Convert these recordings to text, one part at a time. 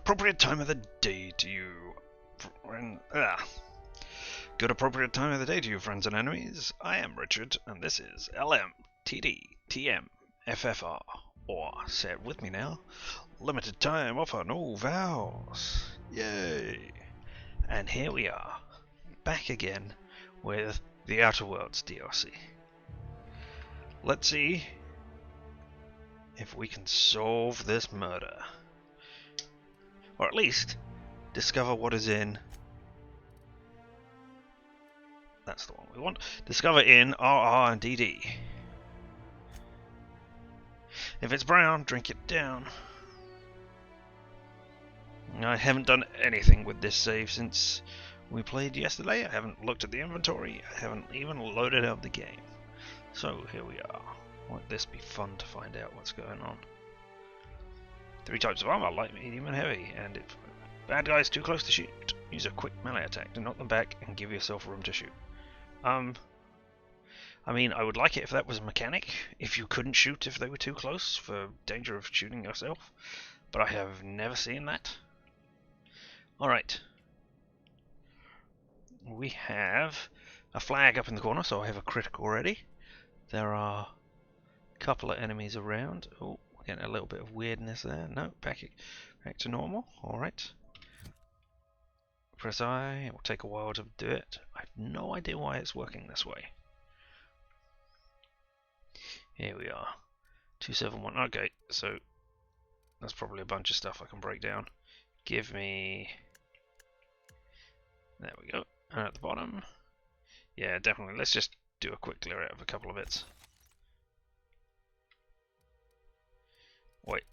appropriate time of the day to you. Good appropriate time of the day to you, friends and enemies. I am Richard, and this is LMTDTMFFR, or say it with me now, limited time offer, no vowels. Yay! And here we are, back again with the Outer Worlds DLC. Let's see if we can solve this murder. Or at least discover what is in... That's the one we want. Discover in RR and DD. If it's brown, drink it down. I haven't done anything with this save since we played yesterday. I haven't looked at the inventory. I haven't even loaded up the game. So here we are. Won't this be fun to find out what's going on? 3 types of armor, light, medium, and heavy. And if bad guys too close to shoot, use a quick melee attack to knock them back and give yourself room to shoot. I mean, I would like it if that was a mechanic, if you couldn't shoot if they were too close for danger of shooting yourself, but I have never seen that. Alright. We have a flag up in the corner, so I have a critic already. There are a couple of enemies around. Oh, we're getting a little bit of weirdness there. No, back to normal. Alright. Press I, it will take a while to do it. I have no idea why it's working this way. Here we are. 271. Okay, so that's probably a bunch of stuff I can break down. Give me... There we go. And at the bottom... Yeah, definitely. Let's just do a quick clear out of a couple of bits. Wait.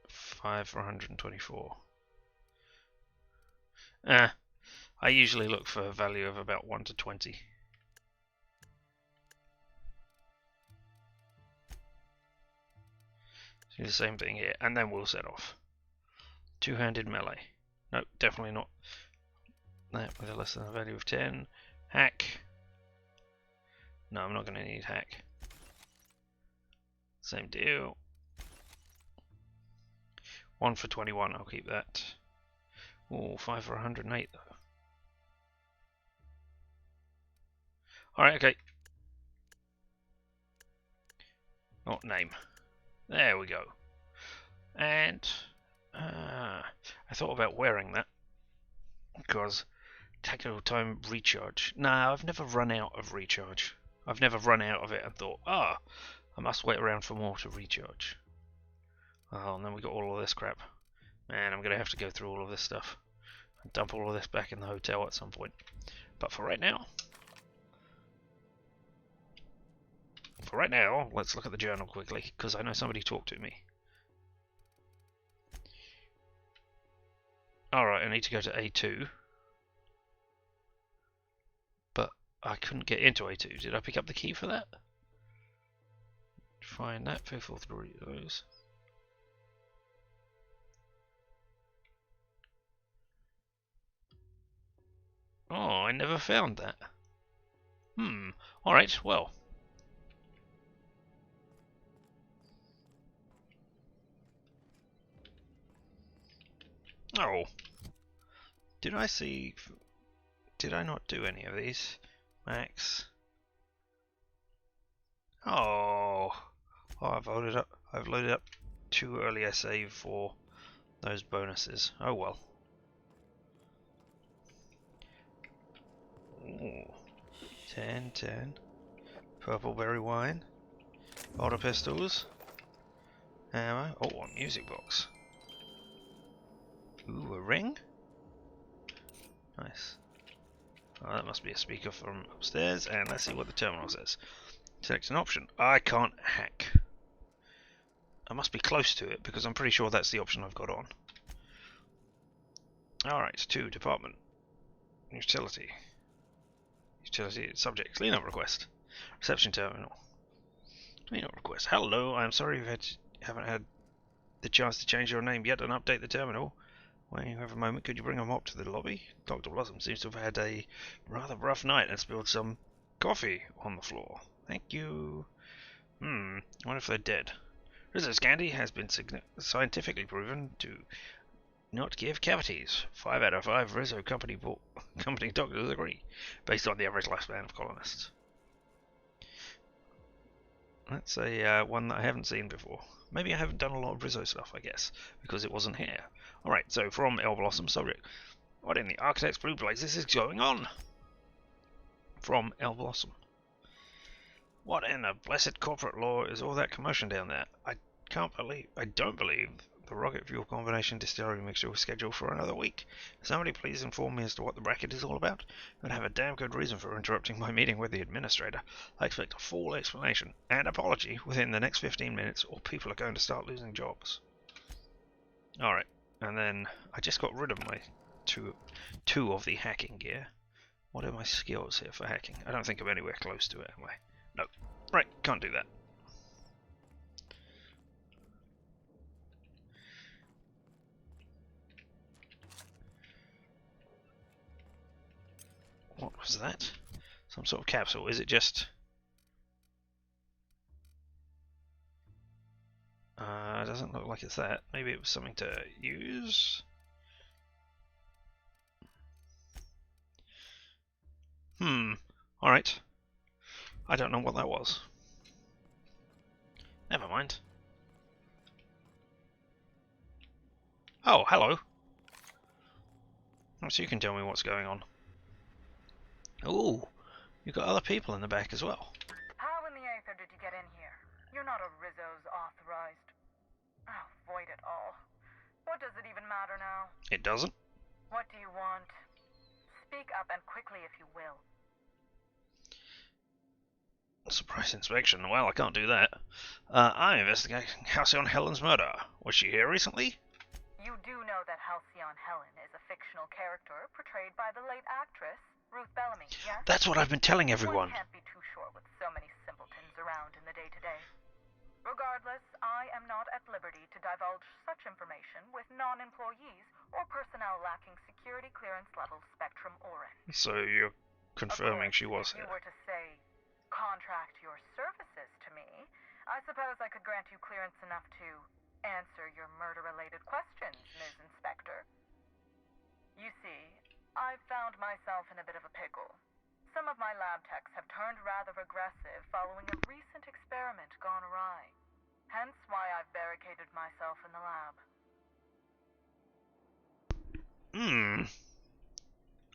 5 for 124. I usually look for a value of about 1 to 20. Do the same thing here, and then we'll set off. Two-handed melee. No, definitely not. That with a less than a value of 10. Hack. No, I'm not going to need hack. Same deal. 1 for 21, I'll keep that. Oh, 5 for 108 though. Alright, okay. Oh, name. There we go. And I thought about wearing that because tactical time recharge. Nah, I've never run out of recharge. I've never run out of it and thought, I must wait around for more to recharge. Oh, and then we got all of this crap. Man, I'm gonna have to go through all of this stuff and dump all of this back in the hotel at some point. But for right now, let's look at the journal quickly, because I know somebody talked to me. Alright, I need to go to A2. But I couldn't get into A2. Did I pick up the key for that? Find that, faithful through those. Oh, I never found that. Alright, well. Oh. Did I not do any of these? Max. Oh, I've loaded up too early a save for those bonuses. Oh well. Ooh. 10. Purple berry wine. Auto pistols. Ammo. Oh, a music box. Ooh, a ring? Nice. Oh, that must be a speaker from upstairs, and let's see what the terminal says. Select an option. I can't hack. I must be close to it, because I'm pretty sure that's the option I've got on. Alright, 2, department. Utility. Utility, subject, cleanup request. Reception terminal. Cleanup request. Hello, I'm sorry you haven't had the chance to change your name yet and update the terminal. When you have a moment, could you bring a mop to the lobby? Dr. Blossom seems to have had a rather rough night and spilled some coffee on the floor. Thank you. I wonder if they're dead. Rizzo's candy has been scientifically proven to not give cavities. 5 out of 5 Rizzo company doctors agree, based on the average lifespan of colonists. That's a one that I haven't seen before. Maybe I haven't done a lot of Rizzo stuff, I guess, because it wasn't here. Alright, so from El Blossom subject. What in the Architect's Blue Blazes is going on? From El Blossom. What in the blessed corporate law is all that commotion down there? I don't believe the rocket fuel combination distillery mixture was scheduled for another week. Somebody please inform me as to what the bracket is all about. I'd have a damn good reason for interrupting my meeting with the administrator. I expect a full explanation and apology within the next 15 minutes, or people are going to start losing jobs. Alright, and then I just got rid of my two of the hacking gear. What are my skills here for hacking? I don't think I'm anywhere close to it, am I? No. Right, can't do that. What was that? Some sort of capsule. Is it just... doesn't look like it's that. Maybe it was something to use? Alright. I don't know what that was. Never mind. Oh, hello. So you can tell me what's going on. Ooh, you've got other people in the back as well. How in the aether did you get in here? You're not a Rizzo's authorized. Oh, void it all. What does it even matter now? It doesn't. What do you want? Speak up and quickly if you will. Surprise inspection. Well, I can't do that. I'm investigating Halcyon Helen's murder. Was she here recently? You do know that Halcyon Helen is a fictional character portrayed by the late actress Ruth Bellamy, yes? That's what I've been telling everyone. One can't be too sure with so many simpletons around in the day-to-day. Regardless, I am not at liberty to divulge such information with non-employees or personnel lacking security clearance level Spectrum Orange. So you're confirming she was here. If you here. were to say, contract your services to me, I suppose I could grant you clearance enough to answer your murder-related questions, Ms. Inspector. You see, I've found myself in a bit of a pickle. Some of my lab techs have turned rather aggressive following a recent experiment gone awry. Hence why I've barricaded myself in the lab.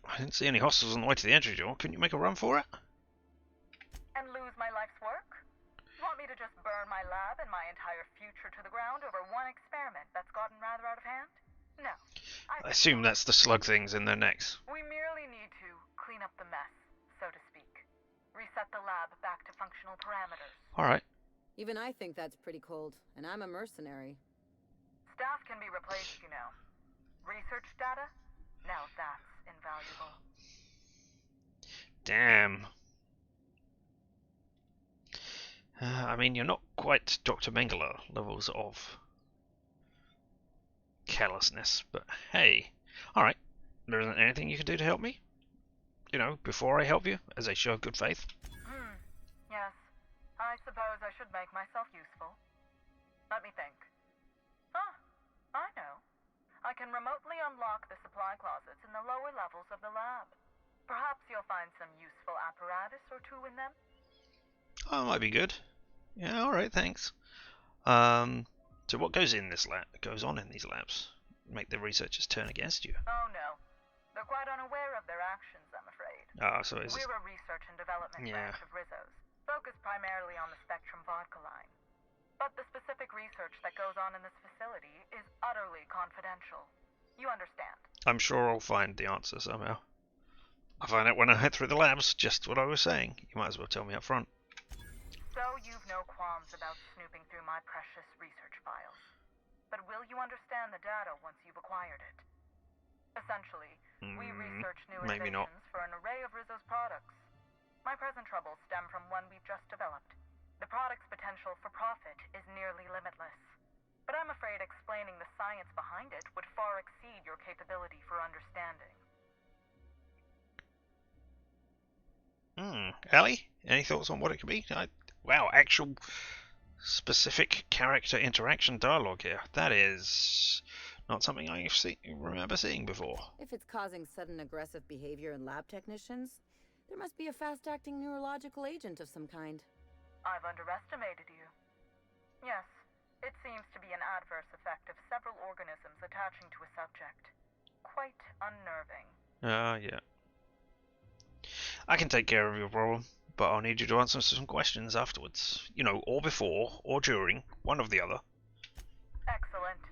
I didn't see any hostiles on the way to the entry door. Couldn't you make a run for it? And lose my life's work? Want me to just burn my lab and my entire future to the ground over one experiment that's gotten rather out of hand? No. I assume that's the slug things in their necks. We merely need to clean up the mess, so to speak. Reset the lab back to functional parameters. Alright. Even I think that's pretty cold, and I'm a mercenary. Staff can be replaced, you know. Research data? Now that's invaluable. Damn. I mean, you're not quite Dr. Mengele levels of callousness, but hey. Alright. There isn't anything you can do to help me? You know, before I help you, as a show of good faith? Yes. I suppose I should make myself useful. Let me think. Ah, I know. I can remotely unlock the supply closets in the lower levels of the lab. Perhaps you'll find some useful apparatus or two in them. Oh, might be good. Yeah, alright, thanks. So what goes in this lab? Goes on in these labs? Make the researchers turn against you? Oh no. They're quite unaware of their actions, I'm afraid. Ah, so it's... We're a research and development branch of Rizzo's, focused primarily on the Spectrum vodka line. But the specific research that goes on in this facility is utterly confidential. You understand? I'm sure I'll find the answer somehow. I'll find out when I head through the labs, just what I was saying. You might as well tell me up front. So you've no qualms about snooping through my precious research files. But will you understand the data once you've acquired it? Essentially, we research new innovations for an array of Rizzo's products. My present troubles stem from one we've just developed. The product's potential for profit is nearly limitless. But I'm afraid explaining the science behind it would far exceed your capability for understanding. Ellie? Any thoughts on what it could be? Wow, actual specific character interaction dialogue here. That is Not something I remember seeing before. If it's causing sudden aggressive behavior in lab technicians, there must be a fast-acting neurological agent of some kind. I've underestimated you. Yes, it seems to be an adverse effect of several organisms attaching to a subject. Quite unnerving. Yeah. I can take care of your problem, but I'll need you to answer some questions afterwards. You know, or before, or during, one or the other. Excellent.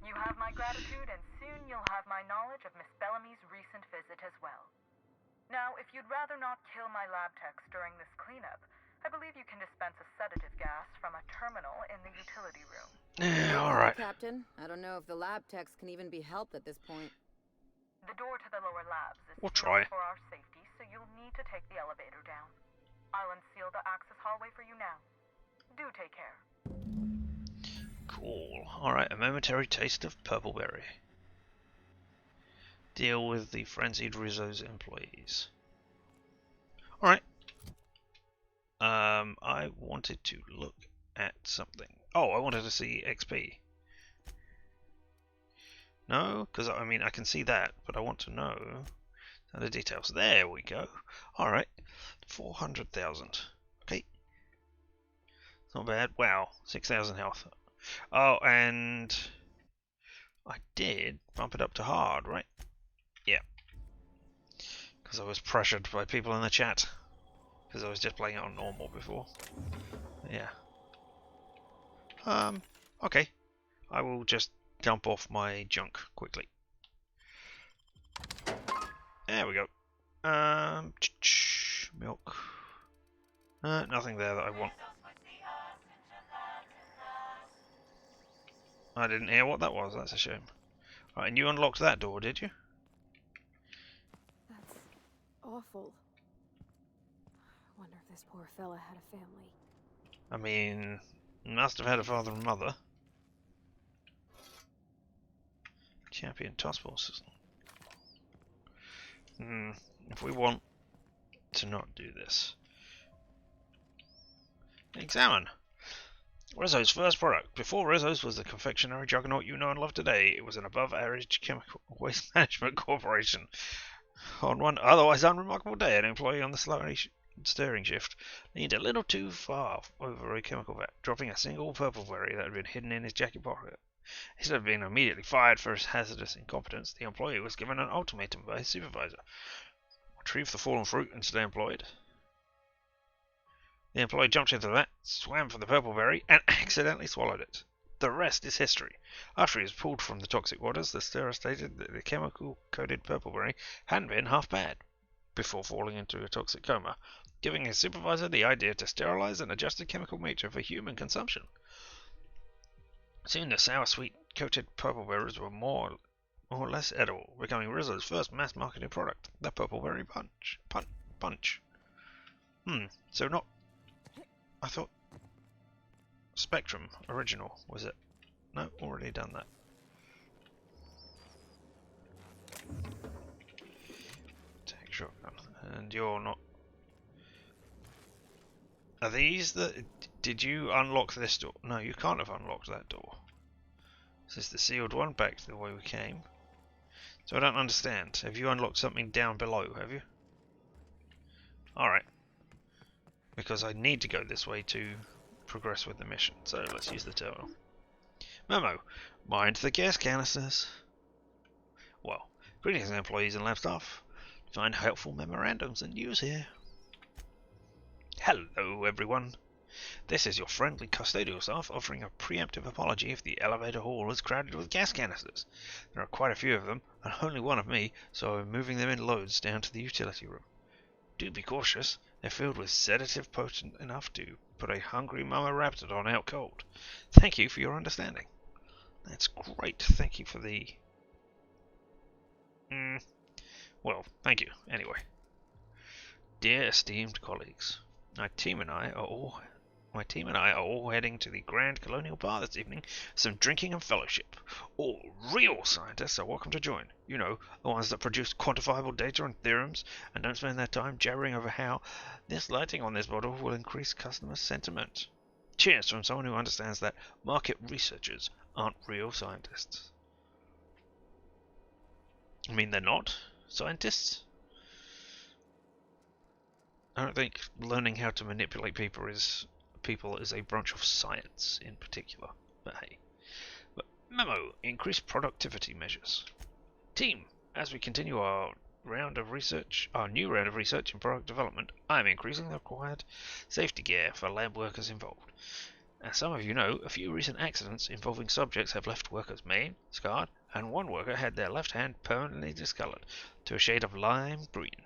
You have my gratitude, and soon you'll have my knowledge of Miss Bellamy's recent visit as well. Now, if you'd rather not kill my lab techs during this cleanup, I believe you can dispense a sedative gas from a terminal in the utility room. Alright. Captain, I don't know if the lab techs can even be helped at this point. The door to the lower labs is We'll sealed try. for our safety, so you'll need to take the elevator down. I'll unseal the access hallway for you now. Do take care. Cool. Alright, a momentary taste of purple berry. Deal with the frenzied Rizzo's employees. Alright. I wanted to look at something. Oh, I wanted to see XP. No? Because, I mean, I can see that, but I want to know the details. There we go. Alright. 400,000. Okay. Not bad. Wow. 6,000 health. Oh, and I did bump it up to hard, right? Yeah. Because I was pressured by people in the chat. Because I was just playing it on normal before. Yeah. Okay. I will just dump off my junk quickly. There we go. Milk. Nothing there that I want. I didn't hear what that was, that's a shame. Right, and you unlocked that door, did you? That's awful. I wonder if this poor fella had a family. I mean, must have had a father and mother. Champion task forces. If we want to not do this. Examine. Rizzo's first product. Before Rizzo's was the confectionery juggernaut you know and love today, it was an above-average chemical waste management corporation. On one otherwise unremarkable day, an employee on the steering shift leaned a little too far over a chemical vat, dropping a single purple berry that had been hidden in his jacket pocket. Instead of being immediately fired for his hazardous incompetence, the employee was given an ultimatum by his supervisor. Retrieve the fallen fruit and stay employed. The employee jumped into the vat, swam for the purple berry, and accidentally swallowed it. The rest is history. After he was pulled from the toxic waters, the stirrer stated that the chemical-coated purple berry hadn't been half bad, before falling into a toxic coma, giving his supervisor the idea to sterilize and adjust the chemical mixture for human consumption. Soon the sour-sweet coated purple berries were more or less edible, becoming Rizzo's first mass-marketed product, the purple berry punch. So not... I thought Spectrum original was it? No, already done that. Take shotgun, and you're not. Are these the? Did you unlock this door? No, you can't have unlocked that door. This is the sealed one. Back to the way we came. So I don't understand. Have you unlocked something down below? Have you? All right. Because I need to go this way to progress with the mission. So let's use the terminal. Memo. Mind the gas canisters. Well, greetings employees and lab staff. Find helpful memorandums and news here. Hello everyone. This is your friendly custodial staff offering a preemptive apology if the elevator hall is crowded with gas canisters. There are quite a few of them, and only one of me, so I'm moving them in loads down to the utility room. Do be cautious. They're filled with sedative potent enough to put a hungry mama raptidon out cold. Thank you for your understanding. That's great. Thank you for the... Well, thank you, anyway. Dear esteemed colleagues, my team and I are all heading to the Grand Colonial Bar this evening for some drinking and fellowship. All real scientists are welcome to join. You know, the ones that produce quantifiable data and theorems and don't spend their time jabbering over how this lighting on this bottle will increase customer sentiment. Cheers from someone who understands that market researchers aren't real scientists. I mean, they're not scientists. I don't think learning how to manipulate people is a branch of science in particular. But hey. But memo: increase productivity measures. Team, as we continue our new round of research in product development, I am increasing the required safety gear for lab workers involved. As some of you know, a few recent accidents involving subjects have left workers maimed, scarred, and one worker had their left hand permanently discolored to a shade of lime green.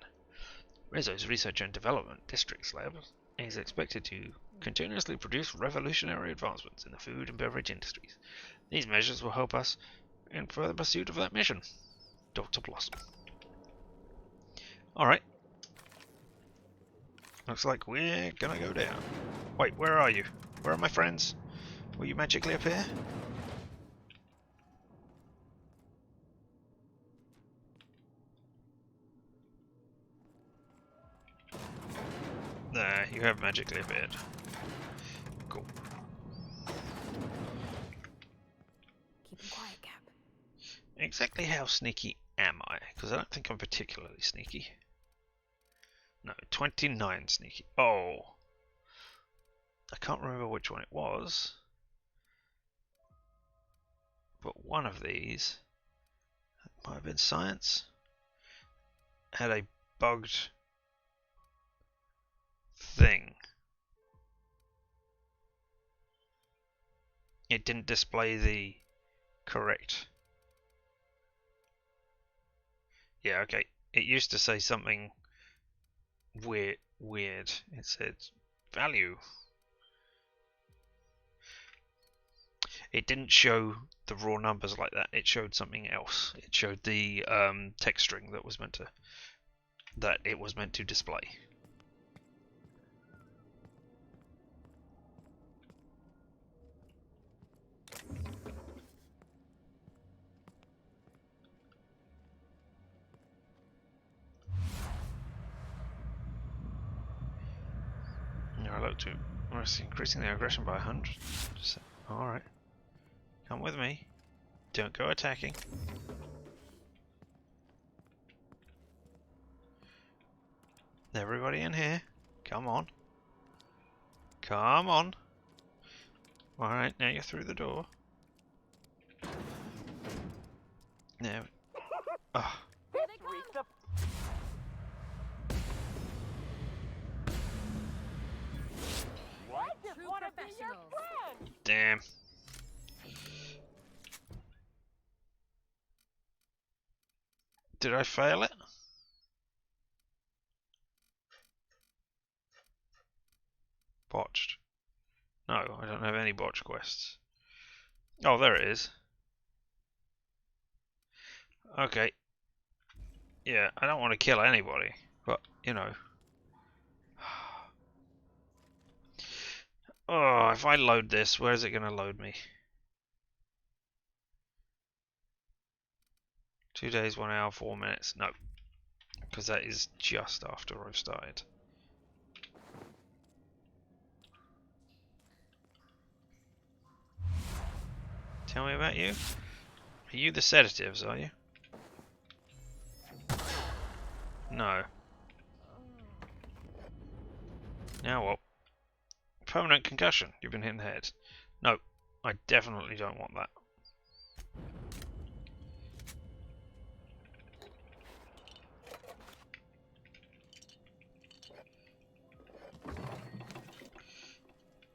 Rizzo's Research and Development District's lab is expected to continuously produce revolutionary advancements in the food and beverage industries. These measures will help us in further pursuit of that mission. Dr. Blossom. Alright. Looks like we're gonna go down. Wait, where are you? Where are my friends? Will you magically appear? There, you have magically appeared. Cool. Keep him quiet, Cap. Exactly how sneaky am I? Because I don't think I'm particularly sneaky. No, 29 sneaky. Oh. I can't remember which one it was. But one of these, might have been science, had a bugged thing. It didn't display the correct. Yeah, okay. It used to say something weird. It said value. It didn't show the raw numbers like that. It showed something else. It showed the text string that it was meant to display. I look to increasing the aggression by 100. Alright. Come with me. Don't go attacking. Everybody in here. Come on. Come on. Alright, now you're through the door. Now. Ah. Damn. Did I fail it? Botched. No, I don't have any botch quests. Oh, there it is. Okay. Yeah, I don't want to kill anybody, but, you know. Oh, if I load this, where's it going to load me? 2 days, 1 hour, 4 minutes. No. Because that is just after I've started. Tell me about you. Are you the sedatives, are you? No. Now what? Permanent concussion. You've been hit in the head. No, I definitely don't want that.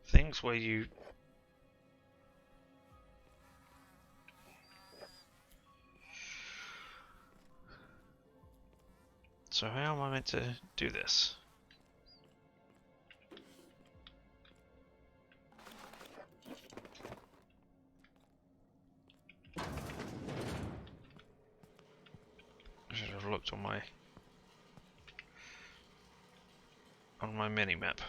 Things where you... So how am I meant to do this? I should have looked on my mini-map.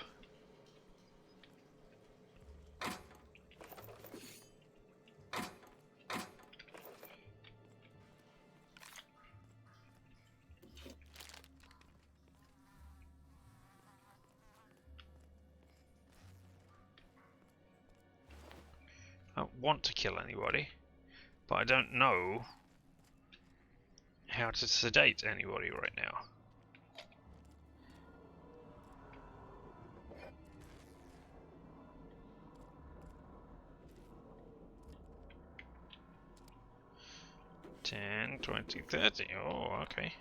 I don't want to kill anybody, but I don't know how to sedate anybody right now. $10, $20, $30. Oh, okay.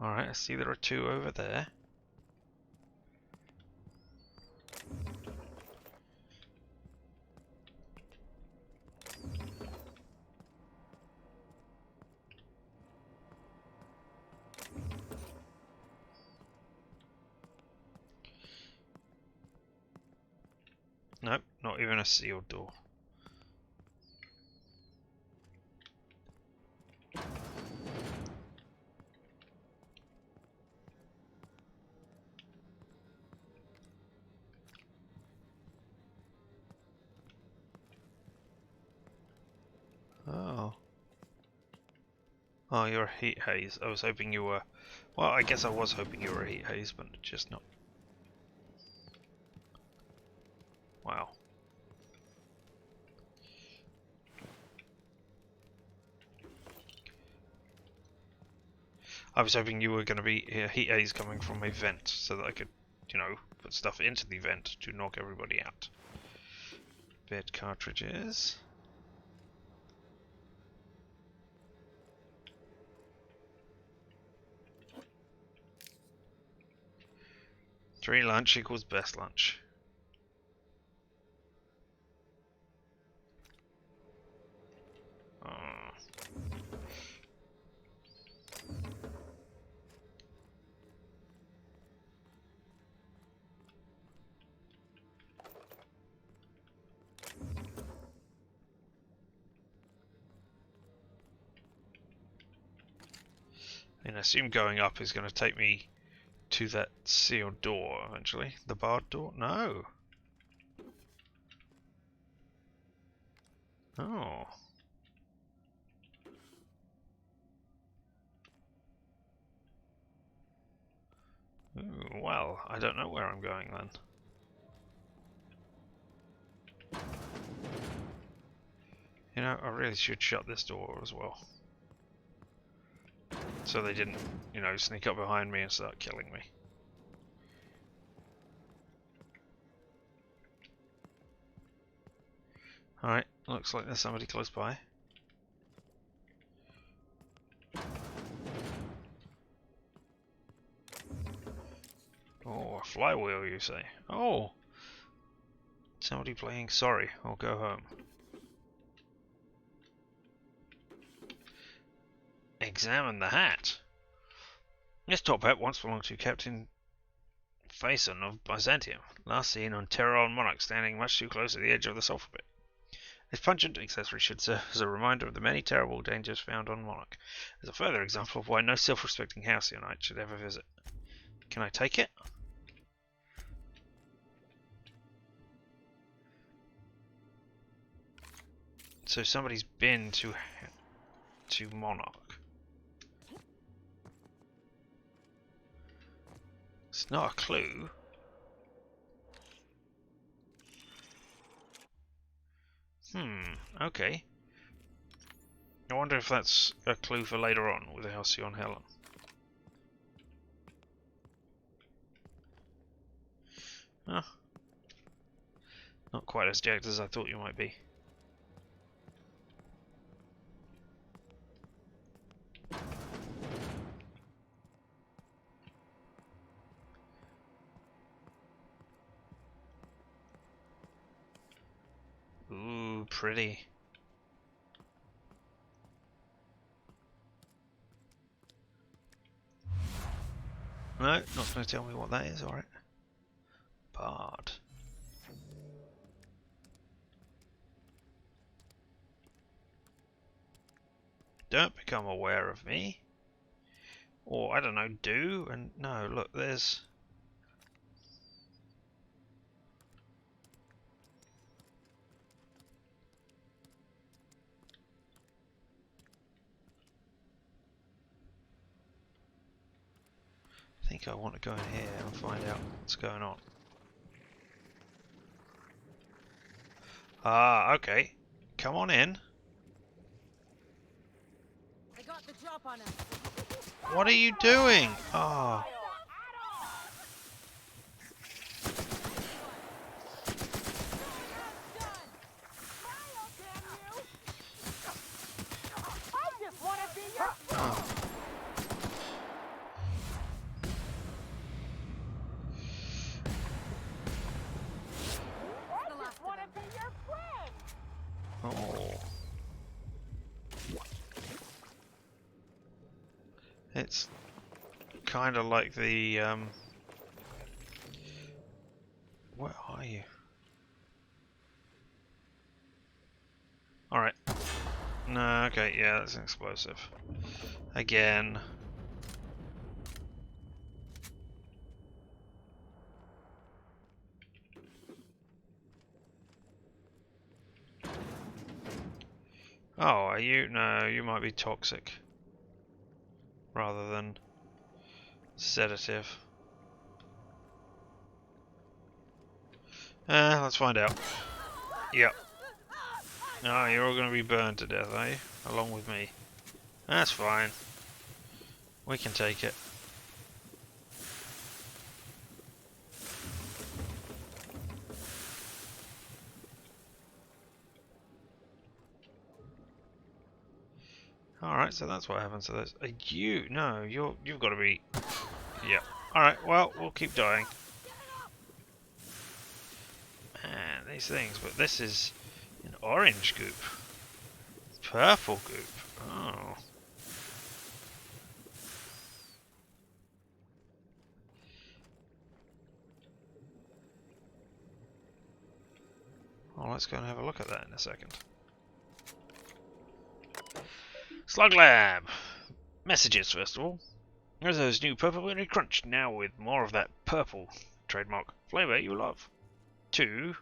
Alright, I see there are 2 over there. Nope, not even a sealed door. Oh. Oh, you're a heat haze. I was hoping you were... Well, I guess I was hoping you were a heat haze, but just not. Wow. I was hoping you were going to be a heat haze coming from a vent, so that I could, you know, put stuff into the vent to knock everybody out. Bed cartridges. Free lunch equals best lunch. And I assume going up is going to take me to that sealed door eventually. The barred door? No. Oh. Ooh, well, I don't know where I'm going then. You know, I really should shut this door as well. So they didn't, you know, sneak up behind me and start killing me. Alright, looks like there's somebody close by. Oh, a flywheel, you say? Oh! Somebody playing Sorry, I'll Go Home. Examine the hat. This top hat once belonged to Captain Faison of Byzantium, last seen on Terran Monarch standing much too close to the edge of the sulfur pit. This pungent accessory should serve as a reminder of the many terrible dangers found on Monarch, as a further example of why no self-respecting Halcyonite should ever visit. Can I take it? So somebody's been to Monarch. It's not a clue. Okay. I wonder if that's a clue for later on with Halcyon Helen. Oh. Not quite as jacked as I thought you might be. Ooh, pretty. No, not going to tell me what that is, alright. Bard. Don't become aware of me. Or, I don't know, do, and no, look, there's... I think I want to go in here and find out what's going on. Ah, okay. come on in. I got the drop on him. What are you doing? Oh. Oh. Oh. It's kind of like the where are you? Alright. No, okay, yeah, that's an explosive. Again. Oh, are you? No, you might be toxic. Rather than sedative. Let's find out. Yep. Oh, you're all going to be burned to death, are you? Along with me. That's fine. We can take it. Alright, so that's what happens to those. You? No, you've got to be... Yeah. Alright, well, we'll keep dying. Man, these things, but this is an orange goop. Purple goop. Oh. Well, let's go and have a look at that in a second. Slug Lab! Messages, first of all. There's those new purple berry crunch, now with more of that purple trademark flavour you love. 2.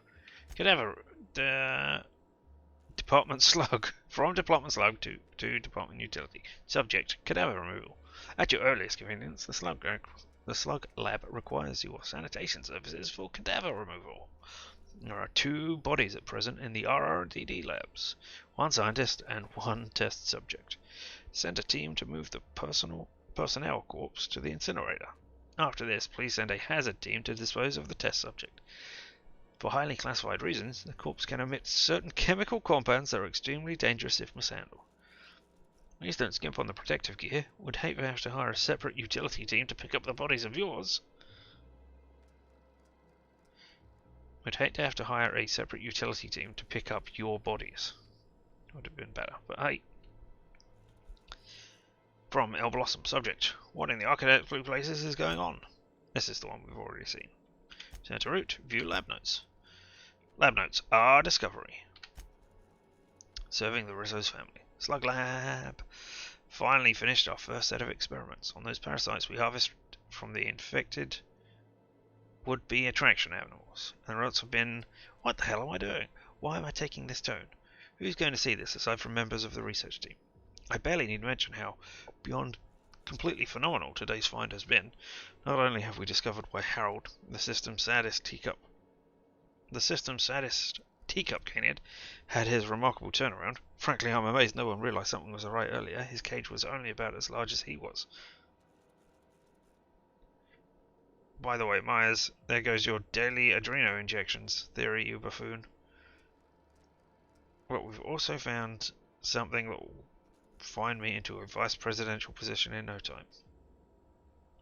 Cadaver... Department Slug. From Department Slug to Department Utility. Subject, cadaver removal. At your earliest convenience, the Slug Lab requires your sanitation services for cadaver removal. There are 2 bodies at present in the RRDD labs. 1 scientist and 1 test subject. Send a team to move the personnel corpse to the incinerator. After this, please send a hazard team to dispose of the test subject. For highly classified reasons, the corpse can emit certain chemical compounds that are extremely dangerous if mishandled. Please don't skimp on the protective gear. Would hate to have to hire a separate utility team to pick up the bodies of yours. Would hate to have to hire a separate utility team to pick up your bodies. Would have been better, but hey. From El Blossom, subject. What in the Architect Blue Places is going on? This is the one we've already seen. Turn to route, view lab notes. Lab notes are discovery. Serving the Rizzo's family. Slug Lab. Finally finished our first set of experiments on those parasites we harvested from the infected would-be attraction animals. And the results have been... What the hell am I doing? Why am I taking this tone? Who's going to see this aside from members of the research team? I barely need to mention how beyond completely phenomenal today's find has been. Not only have we discovered why Harold, the system's saddest teacup canid, had his remarkable turnaround. Frankly, I'm amazed no one realised something was awry earlier. His cage was only about as large as he was. By the way, Myers, there goes your daily adreno injections theory, you buffoon. Well, we've also found something that will find me into a vice presidential position in no time.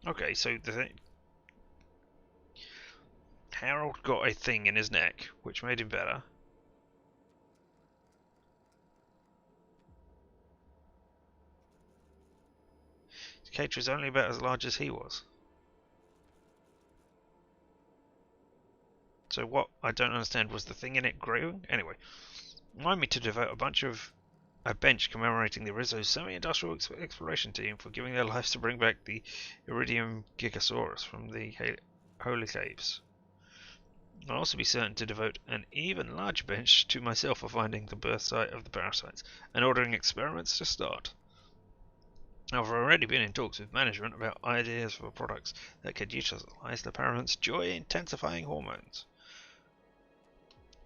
Okay, so the thing... Harold got a thing in his neck, which made him better. His cage was only about as large as he was. So what I don't understand, was the thing in it growing? Anyway, remind me to devote a bench commemorating the Rizzo's semi-industrial exploration team for giving their lives to bring back the Iridium Gigasaurus from the Holy Caves. I'll also be certain to devote an even larger bench to myself for finding the birth site of the parasites and ordering experiments to start. I've already been in talks with management about ideas for products that could utilize the parasite's joy-intensifying hormones.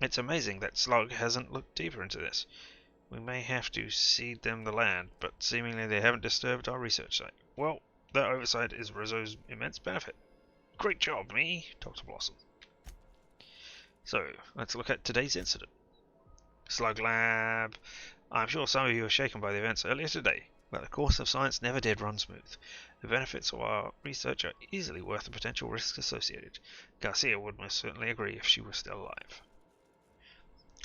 It's amazing that Slug hasn't looked deeper into this. We may have to cede them the land, but seemingly they haven't disturbed our research site. Well, that oversight is Rizzo's immense benefit. Great job, me, Dr. Blossom. So, let's look at today's incident. Slug Lab. I'm sure some of you are shaken by the events earlier today, but the course of science never did run smooth. The benefits of our research are easily worth the potential risks associated. Garcia would most certainly agree if she were still alive.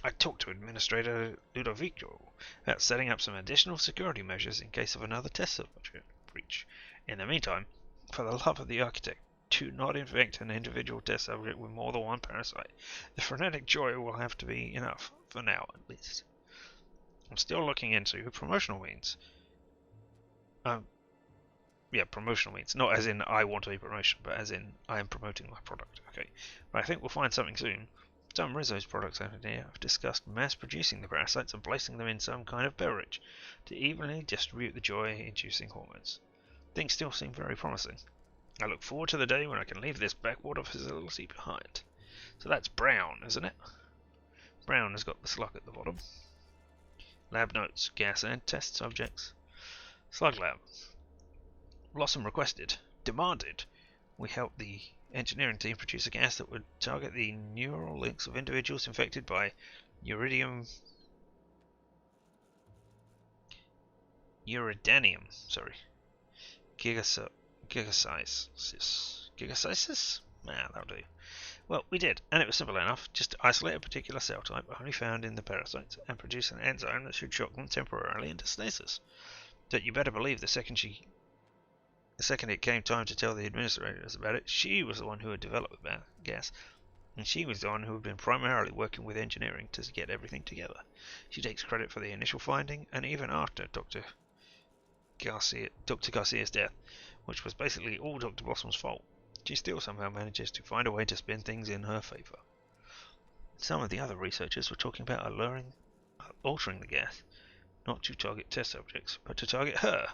I talked to Administrator Ludovico about setting up some additional security measures in case of another test subject breach. In the meantime, for the love of the architect, do not infect an individual test subject with more than one parasite. The frenetic joy will have to be enough, for now at least. I'm still looking into promotional means. Yeah, promotional means. Not as in I want a promotion, but as in I am promoting my product. Okay, but I think we'll find something soon. Some Rizzo's products out here have discussed mass producing the parasites and placing them in some kind of beverage to evenly distribute the joy-inducing hormones. Things still seem very promising. I look forward to the day when I can leave this backwater facility behind. So that's Brown, isn't it? Brown has got the slug at the bottom. Lab notes, gas and test subjects. Slug lab. Blossom requested, demanded, we help the engineering team produce a gas that would target the neural links of individuals infected by Eridanium, gigacysis? Nah, that'll do. Well, we did, and it was simple enough. Just isolate a particular cell type only found in the parasites and produce an enzyme that should shock them temporarily into stasis. But you better believe the second it came time to tell the administrators about it, she was the one who had developed the gas, and she was the one who had been primarily working with engineering to get everything together. She takes credit for the initial finding, and even after Dr. Garcia's death, which was basically all Dr. Blossom's fault, she still somehow manages to find a way to spin things in her favor. Some of the other researchers were talking about altering the gas, not to target test subjects, but to target her,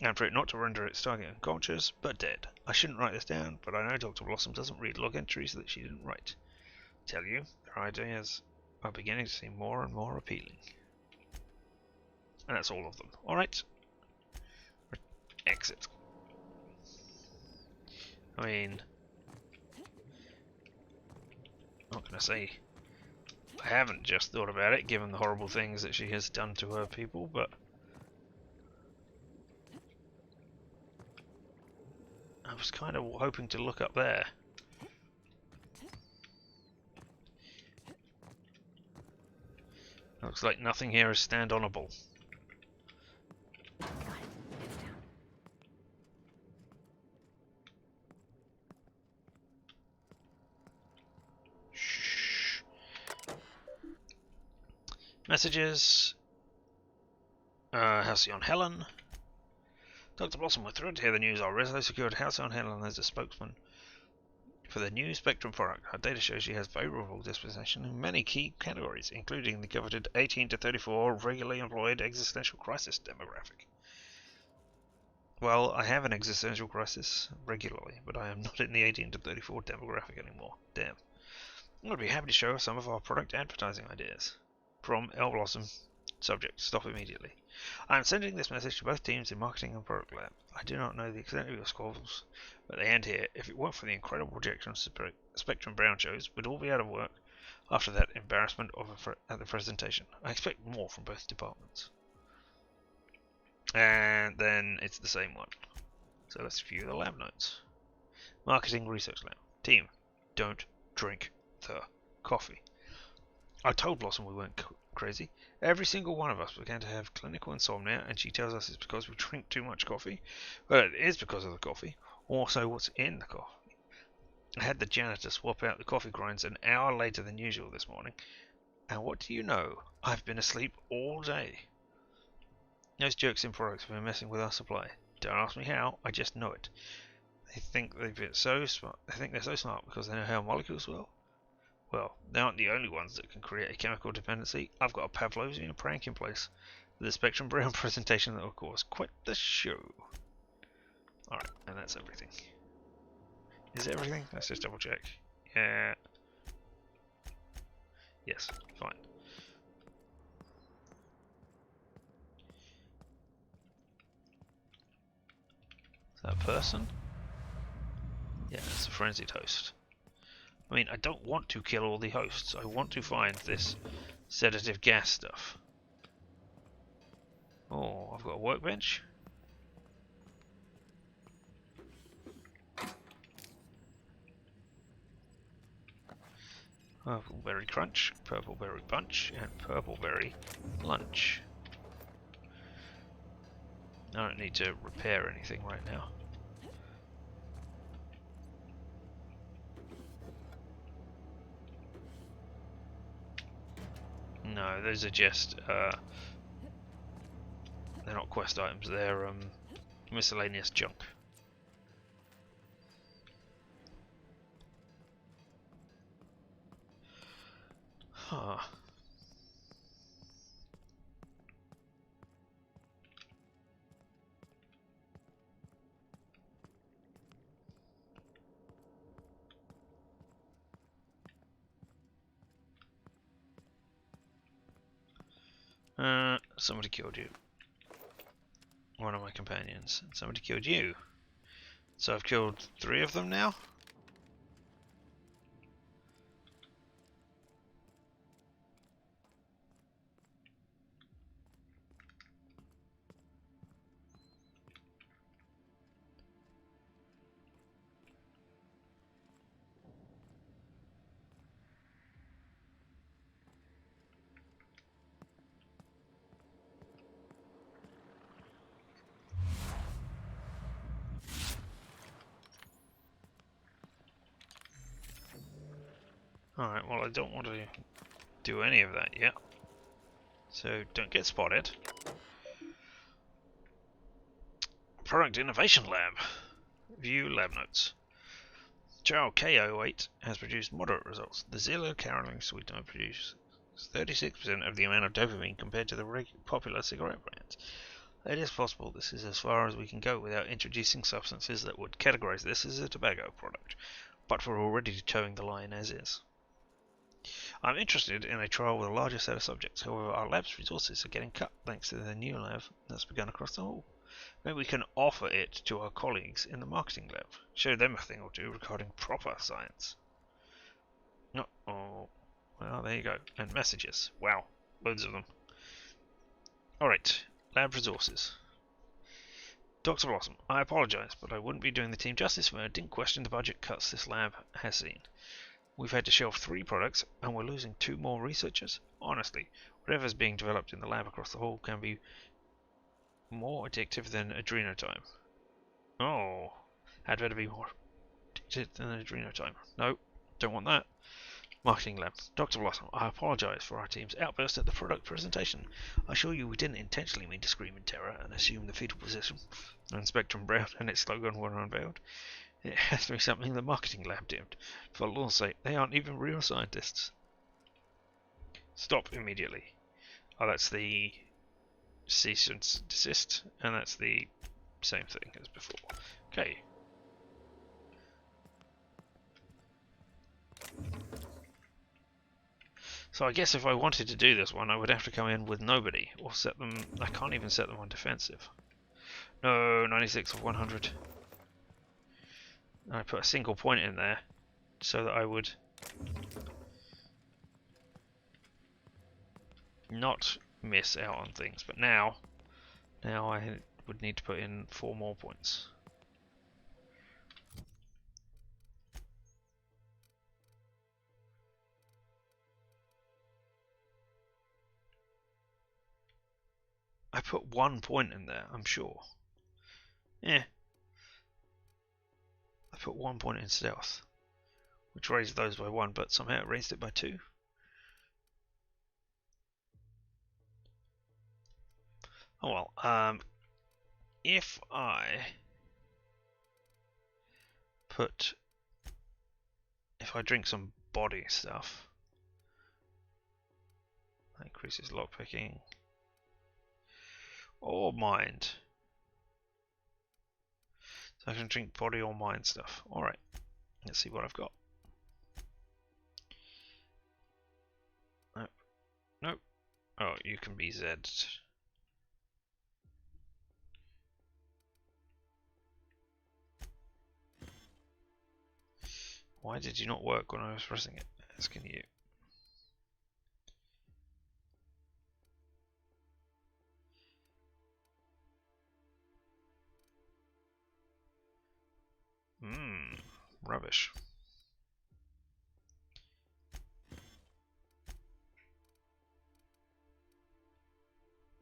and for it not to render its target unconscious, but dead. I shouldn't write this down, but I know Dr. Blossom doesn't read log entries that she didn't write. Tell you, their ideas are beginning to seem more and more appealing. And that's all of them. Alright. Exit. I mean, I'm not going to say I haven't just thought about it, given the horrible things that she has done to her people, but I was kind of hoping to look up there. Looks like nothing here is stand-onable. Shh. Messages. Halcyon Helen. Dr. Blossom, we're thrilled to hear the news. Our Rizzo secured Halcyon Helen as a spokesman for the new Spectrum product. Our data shows she has favorable disposition in many key categories, including the coveted 18 to 34 regularly employed existential crisis demographic. Well, I have an existential crisis regularly, but I am not in the 18 to 34 demographic anymore. Damn. I'm going to be happy to show some of our product advertising ideas. From L. Blossom. Subject, stop immediately. I am sending this message to both teams in marketing and product lab. I do not know the extent of your squabbles, but they end here. If it weren't for the incredible rejection Spectrum Brown shows, we'd all be out of work after that embarrassment at the presentation. I expect more from both departments. And then it's the same one. So let's view the lab notes. Marketing Research Lab. Team, don't drink the coffee. I told Blossom we weren't crazy. Every single one of us began to have clinical insomnia, and she tells us it's because we drink too much coffee. Well, it is because of the coffee. Also, what's in the coffee. I had the janitor swap out the coffee grinds an hour later than usual this morning. And what do you know? I've been asleep all day. Those jerks in products have been messing with our supply. Don't ask me how, I just know it. They think they're so smart because they know how molecules work. Well, they aren't the only ones that can create a chemical dependency. I've got a Pavlovian prank in place with a Spectrum Brown presentation that will cause quite the show. Alright, and that's everything. Is it everything? Let's just double check. Yeah. Yes, fine. Is that a person? Yeah, it's a frenzied host. I mean, I don't want to kill all the hosts. I want to find this sedative gas stuff. Oh, I've got a workbench. Purple berry crunch, purple berry bunch, and purple berry lunch. I don't need to repair anything right now. No, those are just they're not quest items, they're miscellaneous junk. Huh. Somebody killed you. One of my companions. Somebody killed you. So I've killed 3 of them now? Alright, well I don't want to do any of that yet. So don't get spotted. Product Innovation Lab. View lab notes. Child KO8 has produced moderate results. The Zillow caroling sweetener produces 36% of the amount of dopamine compared to the popular cigarette brands. It is possible this is as far as we can go without introducing substances that would categorize this as a tobacco product, but we're already towing the line as is. I'm interested in a trial with a larger set of subjects, however our lab's resources are getting cut thanks to the new lab that's begun across the hall. Maybe we can offer it to our colleagues in the marketing lab, show them a thing or two regarding proper science. Oh, well there you go, and messages, wow, loads of them. Alright, lab resources. Dr. Blossom, I apologise, but I wouldn't be doing the team justice if I didn't question the budget cuts this lab has seen. We've had to shelve 3 products, and we're losing 2 more researchers. Honestly, whatever's being developed in the lab across the hall can be more addictive than adrenotime. Oh, had better be more addictive than adrenotime. No, don't want that. Marketing lab. Dr. Blossom, I apologise for our team's outburst at the product presentation. I assure you we didn't intentionally mean to scream in terror and assume the fetal position when Spectrum Brown and its slogan were unveiled. It has to be something the marketing lab did. For law's sake, they aren't even real scientists. Stop immediately. Oh, that's the cease and desist, and that's the same thing as before. Okay. So I guess if I wanted to do this one, I would have to come in with nobody, or set them... I can't even set them on defensive. No, 96 of 100. I put a single point in there so that I would not miss out on things, but now I would need to put in 4 more points. I put 1 point in there, I'm sure. Yeah. I put 1 point in stealth, which raised those by 1, but somehow it raised it by 2. Oh well, if I drink some body stuff, that increases lockpicking or mind. So I can drink body or mind stuff. Alright, let's see what I've got. Oh, you can be Z'd. Why did you not work when I was pressing it? Asking you. Rubbish.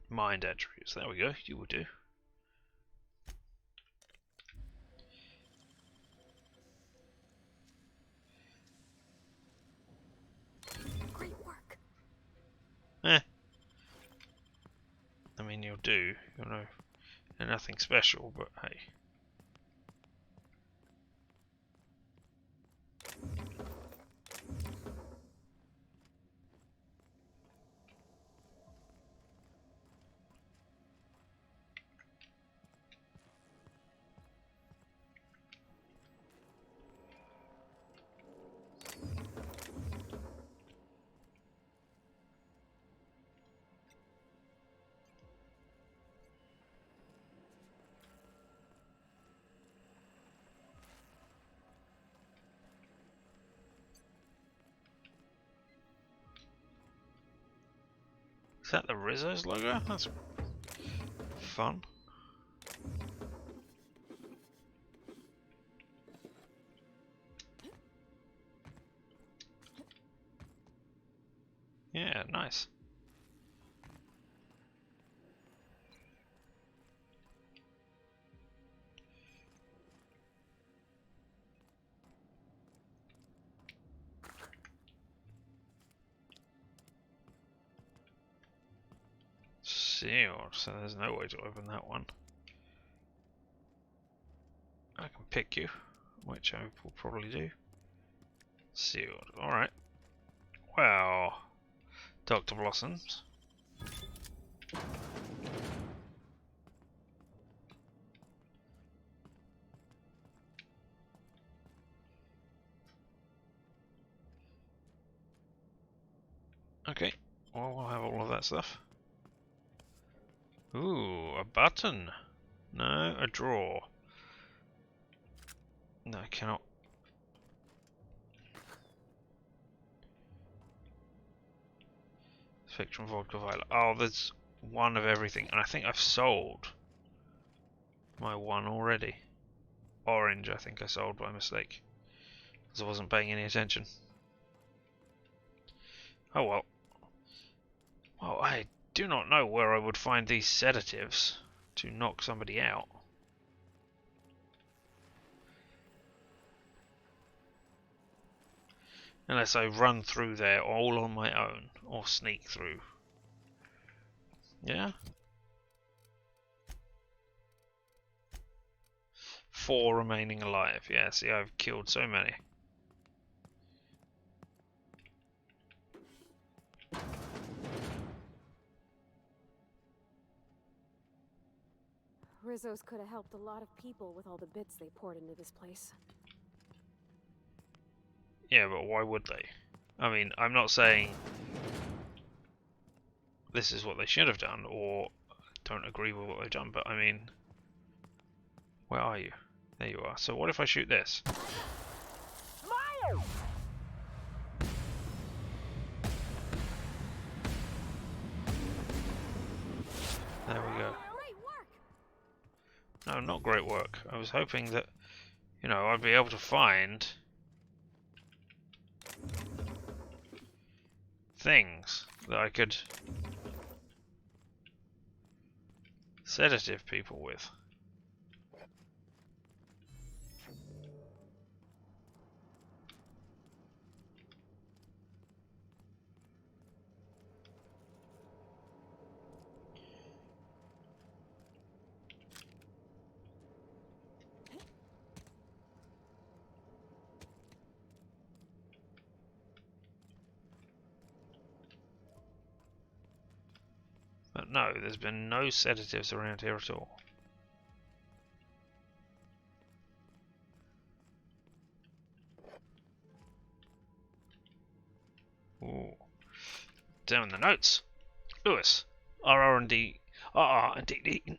Mind attributes. There we go. You will do. Great work. I mean, you'll do. You'll know. You're nothing special, but hey. Is that the Rizzo's logo? That's fun. Yeah, nice. Sealed, so there's no way to open that one. I can pick you, which I will probably do. Sealed, alright. Well, Dr. Blossoms. Okay, well, we'll have all of that stuff. Ooh, a button. No, a drawer. No, I cannot. Spectrum vodka violet. Oh, there's one of everything, and I think I've sold my one already. Orange, I think I sold by mistake, because I wasn't paying any attention. Oh well. Well, I do not know where I would find these sedatives to knock somebody out. Unless I run through there all on my own, or sneak through. Yeah? 4 remaining alive. Yeah, see, I've killed so many. Rizzo's could have helped a lot of people with all the bits they poured into this place. Yeah, but why would they? I mean, I'm not saying this is what they should have done, or don't agree with what they've done, but I mean, where are you? There you are. So what if I shoot this? There we go. No, not great work. I was hoping that, you know, I'd be able to find things that I could sedative people with. But no, there's been no sedatives around here at all. Ooh. Down in the notes. Lewis, RR&D, RR&DD,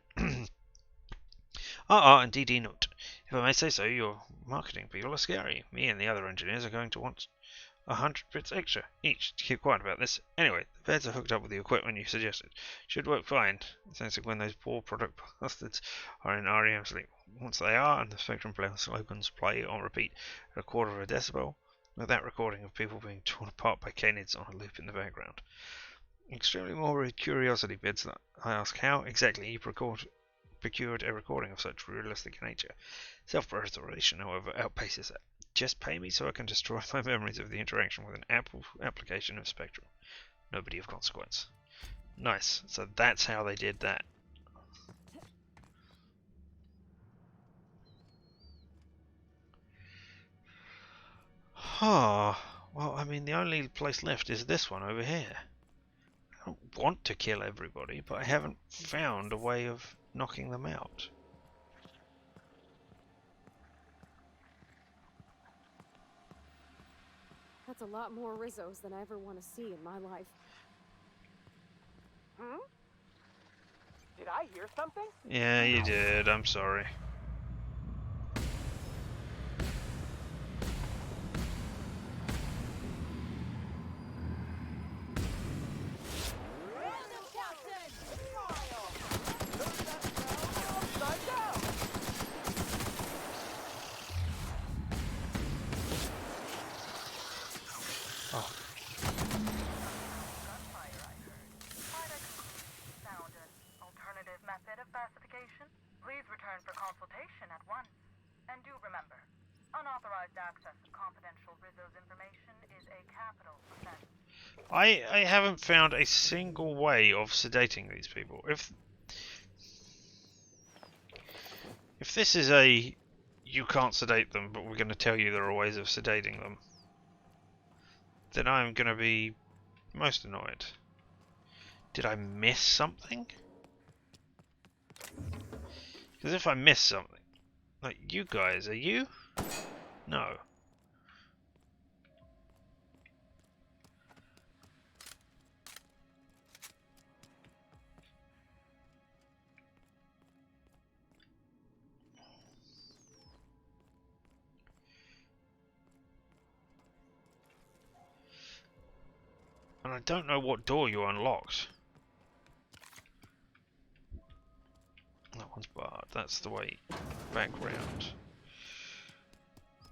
RR&DD note. If I may say so, your marketing people are scary. Me and the other engineers are going to want 100 bits extra each to keep quiet about this. Anyway, the beds are hooked up with the equipment you suggested. Should work fine. It sounds like when those poor product bastards are in REM sleep. Once they are, and the Spectrum slogans play on repeat at 1/4 of a decibel, with that recording of people being torn apart by canids on a loop in the background. Extremely morbid curiosity bids that I ask how exactly you procured a recording of such realistic nature. Self-preservation, however, outpaces that. Just pay me so I can destroy my memories of the interaction with an application of Spectrum. Nobody of consequence. Nice. So that's how they did that. Huh. Well, I mean, the only place left is this one over here. I don't want to kill everybody, but I haven't found a way of knocking them out. That's a lot more Rizzos than I ever want to see in my life. Hmm? Did I hear something? Yeah, you did. I'm sorry. Please return for consultation at once. And do remember, unauthorized access to confidential Rizzo's information is a capital offense. I haven't found a single way of sedating these people. If this is a you can't sedate them, but we're going to tell you there are ways of sedating them, then I'm going to be most annoyed. Did I miss something? Because if I miss something, like you guys, are you? No. And I don't know what door you unlocked. That one's barred. That's the way back round.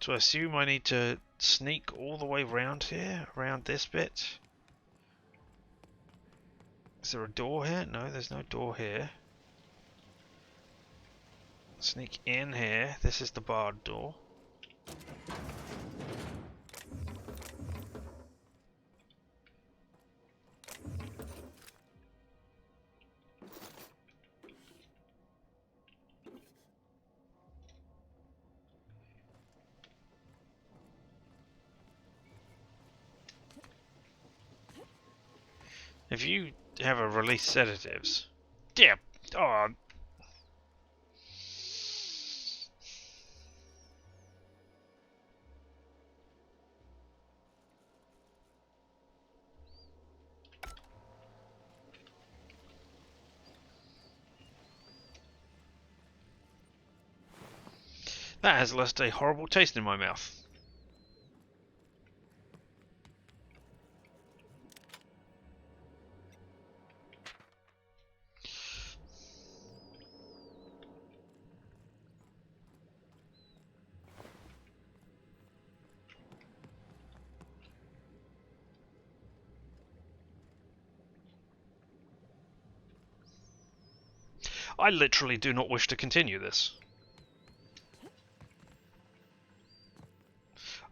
So I assume I need to sneak all the way round here, around this bit. Is there a door here? No, there's no door here. Sneak in here. This is the barred door. If you have a release sedatives, yeah, oh. That has left a horrible taste in my mouth. I literally do not wish to continue this.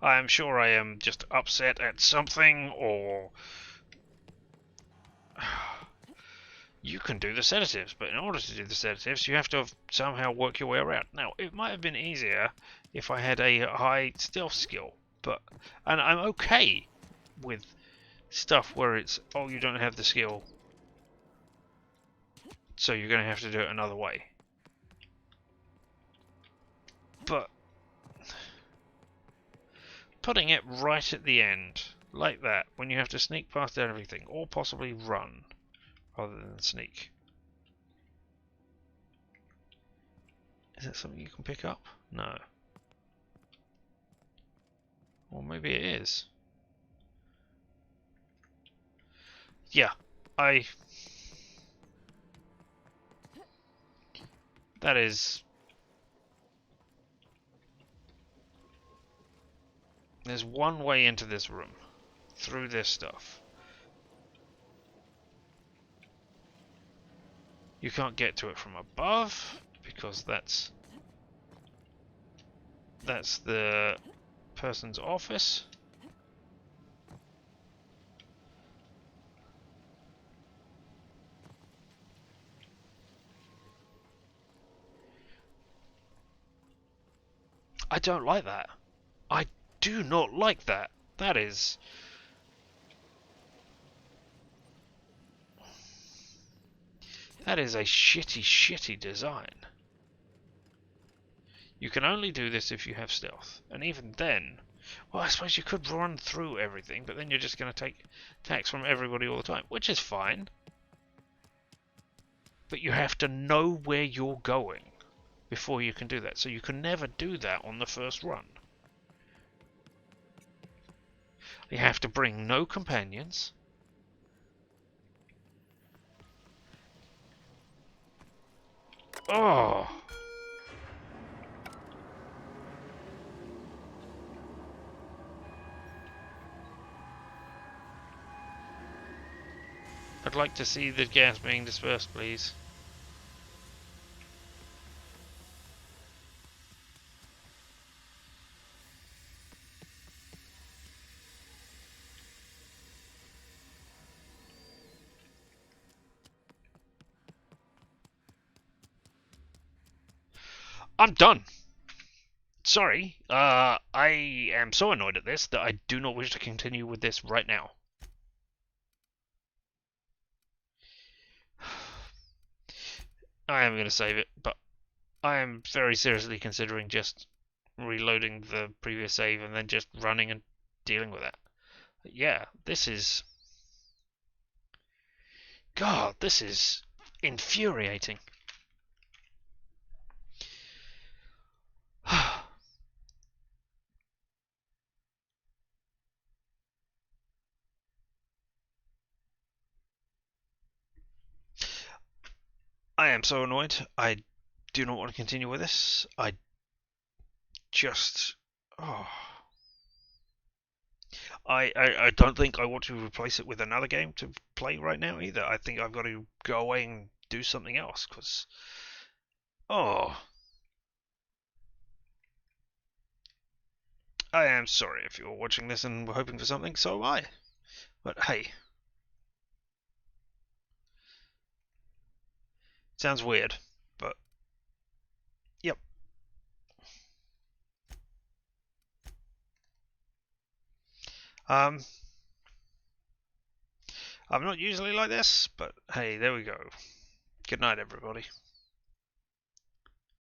I am sure I am just upset at something, or... You can do the sedatives, but in order to do the sedatives, you have to somehow work your way around. Now, it might have been easier if I had a high stealth skill, and I'm okay with stuff where it's, oh, you don't have the skill, so you're going to have to do it another way. But putting it right at the end, like that, when you have to sneak past everything, or possibly run, rather than sneak. Is that something you can pick up? No. Or maybe it is. Yeah, that is... There's one way into this room. Through this stuff. You can't get to it from above, because that's the person's office. I don't like that. I do not like that. That is... That is a shitty, shitty design. You can only do this if you have stealth. And even then... Well, I suppose you could run through everything, but then you're just going to take attacks from everybody all the time, which is fine. But you have to know where you're going before you can do that. So you can never do that on the first run. You have to bring no companions. Oh! I'd like to see the gas being dispersed, please. I'm done. Sorry, I am so annoyed at this that I do not wish to continue with this right now. I am going to save it, but I am very seriously considering just reloading the previous save and then just running and dealing with that. Yeah, this is... God, this is infuriating. I am so annoyed. I do not want to continue with this. I just... Oh. I don't think I want to replace it with another game to play right now either. I think I've got to go away and do something else, because... Oh. I am sorry if you're watching this and were hoping for something, so am I. But hey. Sounds weird, but... Yep. I'm not usually like this, but hey, there we go. Good night, everybody.